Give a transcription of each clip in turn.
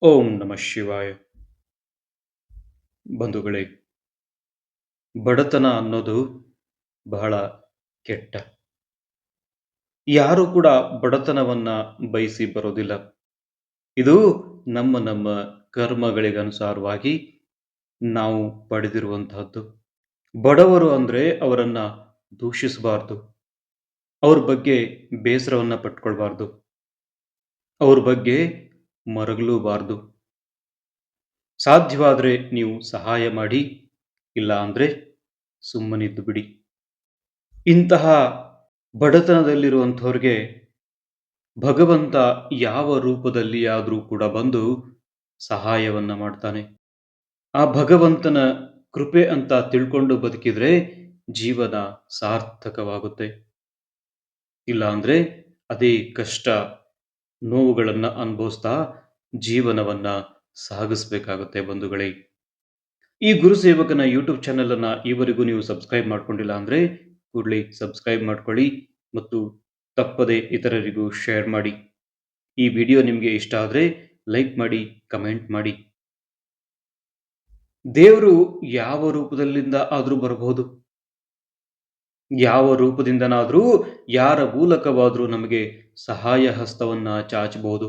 ಓಂ ನಮಃ ಶಿವಾಯ. ಬಂಧುಗಳೇ, ಬಡತನ ಅನ್ನೋದು ಬಹಳ ಕೆಟ್ಟ. ಯಾರು ಕೂಡ ಬಡತನವನ್ನ ಬಯಸಿ ಬರೋದಿಲ್ಲ. ಇದು ನಮ್ಮ ಕರ್ಮಗಳಿಗನುಸಾರವಾಗಿ ನಾವು ಪಡೆದಿರುವಂತಹದ್ದು. ಬಡವರು ಅಂದ್ರೆ ಅವರನ್ನ ದೂಷಿಸಬಾರ್ದು. ಅವ್ರ ಬಗ್ಗೆ ಬೇಸರವನ್ನ ಪಟ್ಕೊಳ್ಬಾರ್ದು. ಅವ್ರ ಬಗ್ಗೆ ಮರಗಲೂಬಾರ್ದು. ಸಾಧ್ಯವಾದ್ರೆ ನೀವು ಸಹಾಯ ಮಾಡಿ, ಇಲ್ಲ ಅಂದ್ರೆ ಸುಮ್ಮನಿದ್ದು ಬಿಡಿ. ಇಂತಹ ಬಡತನದಲ್ಲಿರುವಂಥವ್ರಿಗೆ ಭಗವಂತ ಯಾವ ರೂಪದಲ್ಲಿ ಆದರೂ ಕೂಡ ಬಂದು ಸಹಾಯವನ್ನ ಮಾಡ್ತಾನೆ. ಆ ಭಗವಂತನ ಕೃಪೆ ಅಂತ ತಿಳ್ಕೊಂಡು ಬದುಕಿದ್ರೆ ಜೀವನ ಸಾರ್ಥಕವಾಗುತ್ತೆ. ಇಲ್ಲ ಅಂದ್ರೆ ಅದೇ ಕಷ್ಟ, ನೋವುಗಳನ್ನ ಅನುಭವಿಸ್ತಾ ಜೀವನವನ್ನ ಸಾಗಿಸಬೇಕಾಗುತ್ತೆ ಬಂಧುಗಳೇ. ಈ ಗುರುಸೇವಕನ ಯೂಟ್ಯೂಬ್ ಚಾನೆಲ್ ಅನ್ನ ಈವರೆಗೂ ನೀವು ಸಬ್ಸ್ಕ್ರೈಬ್ ಮಾಡ್ಕೊಂಡಿಲ್ಲ ಅಂದ್ರೆ ಕೂಡಲೇ ಸಬ್ಸ್ಕ್ರೈಬ್ ಮಾಡ್ಕೊಳ್ಳಿ ಮತ್ತು ತಪ್ಪದೆ ಇತರರಿಗೂ ಶೇರ್ ಮಾಡಿ. ಈ ವಿಡಿಯೋ ನಿಮಗೆ ಇಷ್ಟ ಆದರೆ ಲೈಕ್ ಮಾಡಿ, ಕಮೆಂಟ್ ಮಾಡಿ. ದೇವರು ಯಾವ ರೂಪದಲ್ಲಿಂದ ಆದರೂ ಬರಬಹುದು. ಯಾವ ರೂಪದಿಂದನಾದರೂ ಯಾರ ಮೂಲಕವಾದರೂ ನಮಗೆ ಸಹಾಯ ಹಸ್ತವನ್ನ ಚಾಚಬಹುದು.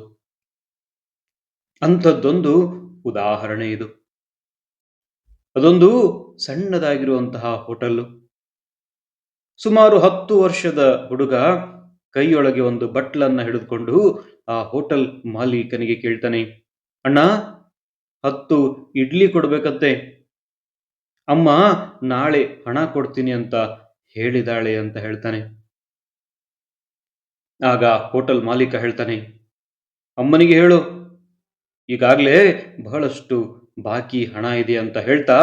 ಅಂಥದ್ದೊಂದು ಉದಾಹರಣೆ ಇದು. ಅದೊಂದು ಸಣ್ಣದಾಗಿರುವಂತಹ ಹೋಟೆಲ್. ಸುಮಾರು 10 ವರ್ಷದ ಹುಡುಗ ಕೈಯೊಳಗೆ ಒಂದು ಬಟ್ಲನ್ನ ಹಿಡಿದುಕೊಂಡು ಆ ಹೋಟೆಲ್ ಮಾಲೀಕನಿಗೆ ಕೇಳ್ತಾನೆ, ಅಣ್ಣ, 10 ಇಡ್ಲಿ ಕೊಡ್ಬೇಕಂತೆ. ಅಮ್ಮ ನಾಳೆ ಹಣ ಕೊಡ್ತೀನಿ ಅಂತ ಹೇಳಿದಾಳೆ ಅಂತ ಹೇಳ್ತಾನೆ. ಆಗ ಹೋಟೆಲ್ ಮಾಲೀಕ ಹೇಳ್ತಾನೆ, ಅಮ್ಮನಿಗೆ ಹೇಳು, ಈಗಾಗಲೇ ಬಹಳಷ್ಟು ಬಾಕಿ ಹಣ ಇದೆ ಅಂತ ಹೇಳ್ತಾ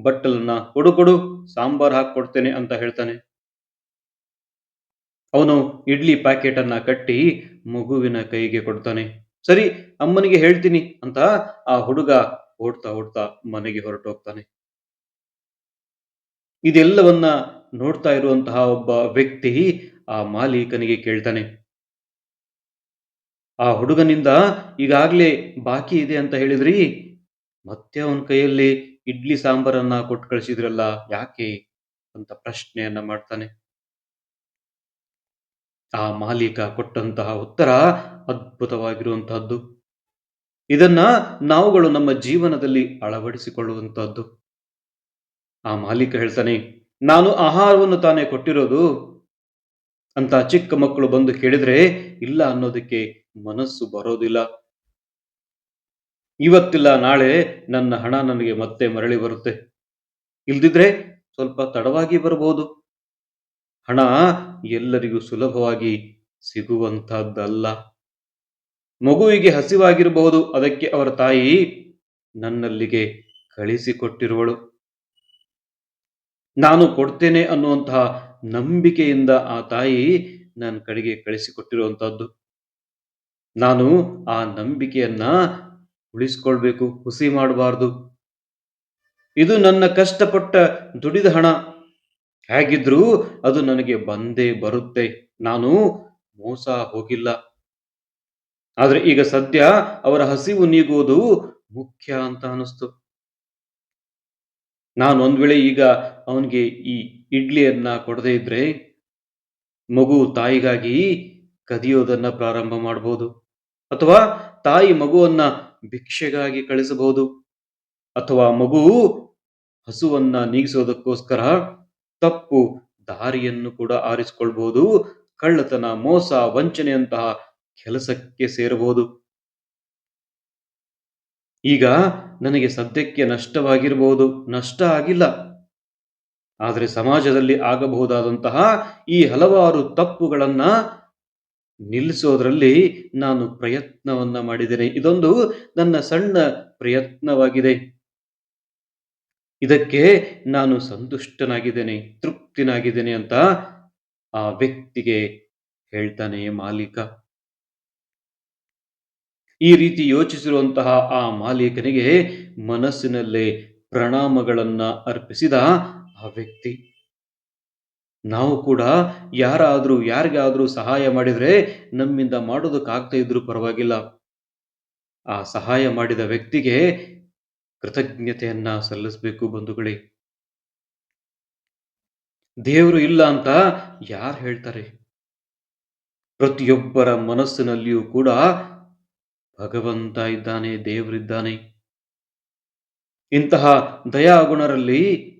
ಬಟ್ಟಲನ್ನ ಕೊಡು ಕೊಡು, ಸಾಂಬಾರ್ ಹಾಕೊಡ್ತೇನೆ ಅಂತ ಹೇಳ್ತಾನೆ. ಅವನು ಇಡ್ಲಿ ಪ್ಯಾಕೆಟ್ ಅನ್ನ ಕಟ್ಟಿ ಮಗುವಿನ ಕೈಗೆ ಕೊಡ್ತಾನೆ. ಸರಿ, ಅಮ್ಮನಿಗೆ ಹೇಳ್ತೀನಿ ಅಂತ ಆ ಹುಡುಗ ಓಡ್ತಾ ಓಡ್ತಾ ಮನೆಗೆ ಹೊರಟೋಗ್ತಾನೆ. ಇದೆಲ್ಲವನ್ನ ನೋಡ್ತಾ ಇರುವಂತಹ ಒಬ್ಬ ವ್ಯಕ್ತಿ ಆ ಮಾಲೀಕನಿಗೆ ಕೇಳ್ತಾನೆ, ಆ ಹುಡುಗನಿಂದ ಈಗಾಗ್ಲೇ ಬಾಕಿ ಇದೆ ಅಂತ ಹೇಳಿದ್ರಿ, ಮತ್ತೆ ಅವನ ಕೈಯಲ್ಲಿ ಇಡ್ಲಿ ಸಾಂಬಾರನ್ನ ಕೊಟ್ಟು ಕಳಿಸಿದ್ರಲ್ಲ, ಯಾಕೆ ಅಂತ ಪ್ರಶ್ನೆಯನ್ನ ಮಾಡ್ತಾನೆ. ಆ ಮಾಲೀಕ ಕೊಟ್ಟಂತಹ ಉತ್ತರ ಅದ್ಭುತವಾಗಿರುವಂತಹದ್ದು. ಇದನ್ನ ನಾವುಗಳು ನಮ್ಮ ಜೀವನದಲ್ಲಿ ಅಳವಡಿಸಿಕೊಳ್ಳುವಂತಹದ್ದು. ಆ ಮಾಲೀಕ ಹೇಳ್ತಾನೆ, ನಾನು ಆಹಾರವನ್ನು ತಾನೇ ಕೊಟ್ಟಿರೋದು ಅಂತ ಚಿಕ್ಕ ಮಕ್ಕಳು ಬಂದು ಕೇಳಿದ್ರೆ ಇಲ್ಲ ಅನ್ನೋದಕ್ಕೆ ಮನಸ್ಸು ಬರೋದಿಲ್ಲ. ಇವತ್ತಿಲ್ಲ ನಾಳೆ ನನ್ನ ಹಣ ನನಗೆ ಮತ್ತೆ ಮರಳಿ ಬರುತ್ತೆ. ಇಲ್ದಿದ್ರೆ ಸ್ವಲ್ಪ ತಡವಾಗಿ ಬರಬಹುದು. ಹಣ ಎಲ್ಲರಿಗೂ ಸುಲಭವಾಗಿ ಸಿಗುವಂತಹದ್ದಲ್ಲ. ಮಗುವಿಗೆ ಹಸಿವಾಗಿರಬಹುದು, ಅದಕ್ಕೆ ಅವರ ತಾಯಿ ನನ್ನಲ್ಲಿಗೆ ಕಳಿಸಿಕೊಟ್ಟಿರುವಳು. ನಾನು ಕೊಡ್ತೇನೆ ಅನ್ನುವಂತಹ ನಂಬಿಕೆಯಿಂದ ಆ ತಾಯಿ ನನ್ನ ಕಡೆಗೆ ಕಳಿಸಿಕೊಟ್ಟಿರುವಂತಹದ್ದು. ನಾನು ಆ ನಂಬಿಕೆಯನ್ನ ಉಳಿಸ್ಕೊಳ್ಬೇಕು, ಹುಸಿ ಮಾಡಬಾರ್ದು. ಇದು ನನ್ನ ಕಷ್ಟಪಟ್ಟ ದುಡಿದ ಹಣ. ಹೇಗಿದ್ರೂ ಅದು ನನಗೆ ಬಂದೇ ಬರುತ್ತೆ. ನಾನು ಮೋಸ ಹೋಗಿಲ್ಲ. ಆದ್ರೆ ಈಗ ಸದ್ಯ ಅವರ ಹಸಿವು ನೀಗುವುದು ಮುಖ್ಯ ಅಂತ ಅನಿಸ್ತು. ನಾನು ಒಂದ್ ವೇಳೆ ಈಗ ಅವನಿಗೆ ಈ ಇಡ್ಲಿಯನ್ನ ಕೊಡದೇ ಇದ್ರೆ ಮಗು ತಾಯಿಗಾಗಿ ಕದಿಯೋದನ್ನ ಪ್ರಾರಂಭ ಮಾಡಬಹುದು. ಅಥವಾ ತಾಯಿ ಮಗುವನ್ನ ಭಿಕ್ಷೆಗಾಗಿ ಕಳಿಸಬಹುದು. ಅಥವಾ ಮಗು ಹಸುವನ್ನ ನೀಗಿಸೋದಕ್ಕೋಸ್ಕರ ತಪ್ಪು ದಾರಿಯನ್ನು ಕೂಡ ಆರಿಸಿಕೊಳ್ಬಹುದು. ಕಳ್ಳತನ, ಮೋಸ, ವಂಚನೆಯಂತಹ ಕೆಲಸಕ್ಕೆ ಸೇರಬಹುದು. ಈಗ ನನಗೆ ಸದ್ಯಕ್ಕೆ ನಷ್ಟವಾಗಿರಬಹುದು, ನಷ್ಟ ಆಗಿಲ್ಲ. ಆದರೆ ಸಮಾಜದಲ್ಲಿ ಆಗಬಹುದಾದಂತಹ ಈ ಹಲವಾರು ತಪ್ಪುಗಳನ್ನ ನಿಲ್ಲಿಸೋದ್ರಲ್ಲಿ ನಾನು ಪ್ರಯತ್ನವನ್ನ ಮಾಡಿದ್ದೇನೆ. ಇದೊಂದು ನನ್ನ ಸಣ್ಣ ಪ್ರಯತ್ನವಾಗಿದೆ. ಇದಕ್ಕೆ ನಾನು ಸಂತುಷ್ಟನಾಗಿದ್ದೇನೆ, ತೃಪ್ತನಾಗಿದ್ದೇನೆ ಅಂತ ಆ ವ್ಯಕ್ತಿಗೆ ಹೇಳ್ತಾನೆ ಮಾಲೀಕ. ಈ ರೀತಿ ಯೋಚಿಸಿರುವಂತಹ ಆ ಮಾಲೀಕನಿಗೆ ಮನಸ್ಸಿನಲ್ಲೇ ಪ್ರಣಾಮಗಳನ್ನ ಅರ್ಪಿಸಿದ ಆ ವ್ಯಕ್ತಿ. ನಾವು ಕೂಡ ಯಾರಿಗಾದ್ರೂ ಸಹಾಯ ಮಾಡಿದ್ರೆ ನಮ್ಮಿಂದ ಮಾಡೋದಕ್ಕಾಗದೇ ಇದ್ರೂ ಪರವಾಗಿಲ್ಲ. ಆ ಸಹಾಯ ಮಾಡಿದ ವ್ಯಕ್ತಿಗೆ ಕೃತಜ್ಞತೆಯನ್ನ ಸಲ್ಲಿಸಬೇಕು ಬಂಧುಗಳೇ. ದೇವರು ಇಲ್ಲ ಅಂತ ಯಾರು ಹೇಳ್ತಾರೆ? ಪ್ರತಿಯೊಬ್ಬರ ಮನಸ್ಸಿನಲ್ಲಿಯೂ ಕೂಡ ಭಗವಂತ ಇದ್ದಾನೆ, ದೇವರಿದ್ದಾನೆ. ಇಂತಹ ದಯಾಗುಣರಲ್ಲಿ,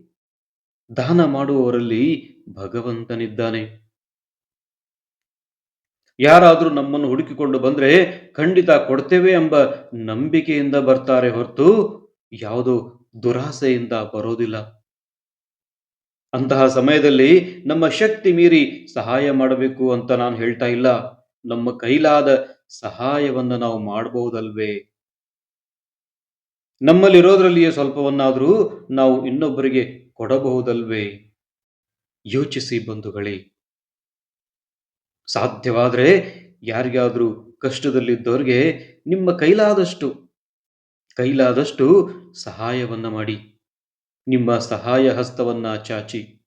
ದಾನ ಮಾಡುವವರಲ್ಲಿ ಭಗವಂತನಿದ್ದಾನೆ. ಯಾರಾದರೂ ನಮ್ಮನ್ನು ಹುಡುಕಿಕೊಂಡು ಬಂದ್ರೆ ಖಂಡಿತ ಕೊಡ್ತೇವೆ ಎಂಬ ನಂಬಿಕೆಯಿಂದ ಬರ್ತಾರೆ ಹೊರತು ಯಾವುದೋ ದುರಾಸೆಯಿಂದ ಬರೋದಿಲ್ಲ. ಅಂತಹ ಸಮಯದಲ್ಲಿ ನಮ್ಮ ಶಕ್ತಿ ಮೀರಿ ಸಹಾಯ ಮಾಡಬೇಕು ಅಂತ ನಾನು ಹೇಳ್ತಾ ಇಲ್ಲ. ನಮ್ಮ ಕೈಲಾದ ಸಹಾಯವನ್ನ ನಾವು ಮಾಡಬಹುದಲ್ವೇ? ನಮ್ಮಲ್ಲಿರೋದ್ರಲ್ಲಿಯೇ ಸ್ವಲ್ಪವನ್ನಾದರೂ ನಾವು ಇನ್ನೊಬ್ಬರಿಗೆ ಕೊಡಬಹುದಲ್ವೇ? ಯೋಚಿಸಿ ಬಂಧುಗಳೇ. ಸಾಧ್ಯವಾದರೆ ಯಾರಿಗಾದ್ರೂ ಕಷ್ಟದಲ್ಲಿದ್ದವ್ರಿಗೆ ನಿಮ್ಮ ಕೈಲಾದಷ್ಟು ಸಹಾಯವನ್ನ ಮಾಡಿ. ನಿಮ್ಮ ಸಹಾಯ ಹಸ್ತವನ್ನ ಚಾಚಿ.